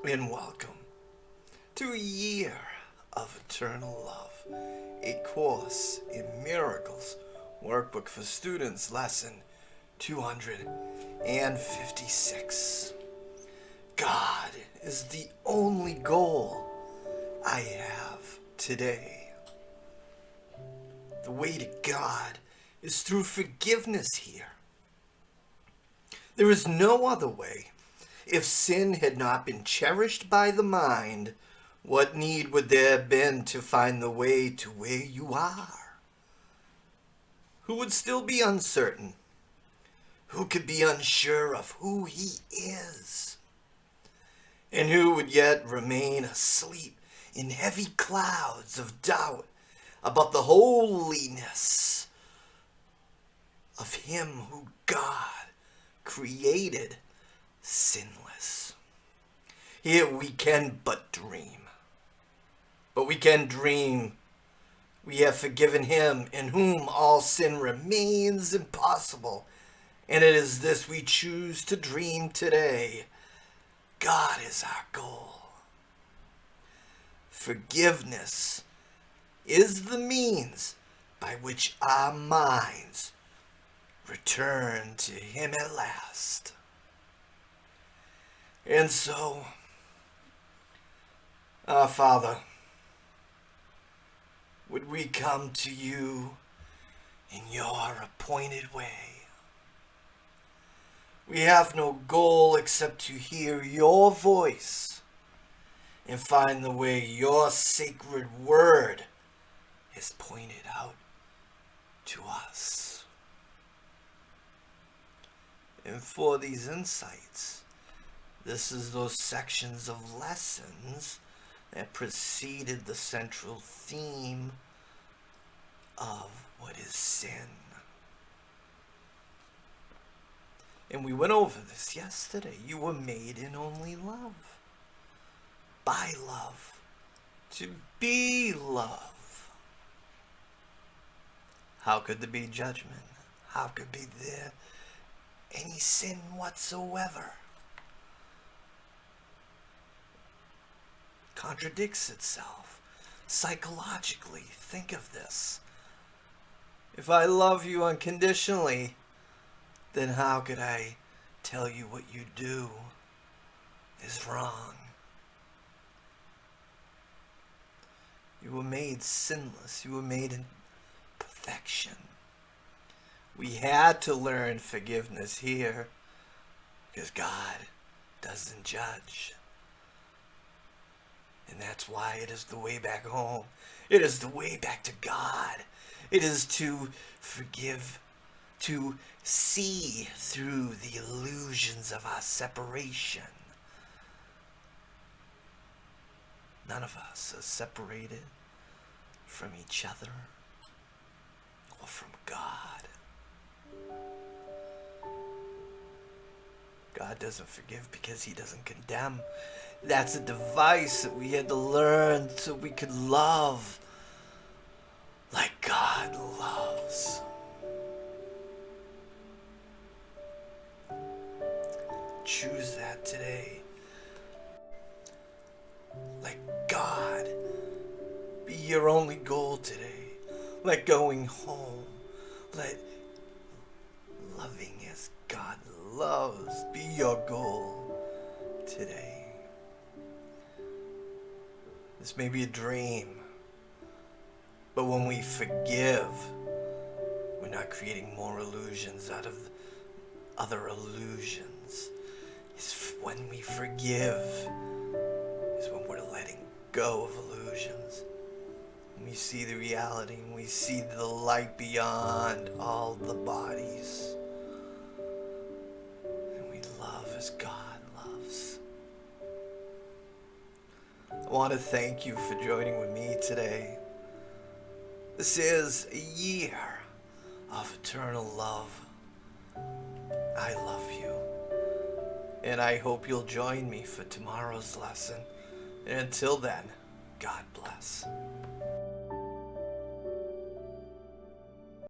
and welcome to a year of eternal love, a course in miracles, workbook for students, lesson 256. God is the only goal I have today. The way to God is through forgiveness here. There is no other way. If sin had not been cherished by the mind, what need would there have been to find the way to where you are? Who would still be uncertain? Who could be unsure of who he is? And who would yet remain asleep in heavy clouds of doubt about the holiness of him who God created sinless? Here we can but dream. But we can dream we have forgiven him in whom all sin remains impossible. And it is this we choose to dream today. God is our goal. Forgiveness is the means by which our minds return to him at last. And so, our Father, would we come to you in your appointed way? We have no goal except to hear your voice and find the way your sacred word is pointed out to us. And for these insights, this is those sections of lessons that preceded the central theme of what is sin. And we went over this yesterday. You were made in only love, by love, to be love. How could there be judgment? How could be there any sin whatsoever? Contradicts itself psychologically. Think of this. If I love you unconditionally, then how could I tell you what you do is wrong? You were made sinless. You were made in perfection. We had to learn forgiveness here because God doesn't judge. And that's why it is the way back home. It is the way back to God. It is to forgive, to see through the illusions of our separation. None of us are separated from each other or from God. God doesn't forgive because he doesn't condemn. That's a device that we had to learn so we could love like God loves. Choose that today. Let God be your only goal today. Let going home. Let loving as God loves be your goal today. This may be a dream, but when we forgive, we're not creating more illusions out of other illusions. It's when we forgive is when we're letting go of illusions. When we see the reality, and we see the light beyond all the bodies. And we love as God loves. I want to thank you for joining with me today. This is a year of eternal love. I love you. And I hope you'll join me for tomorrow's lesson. And until then, God bless.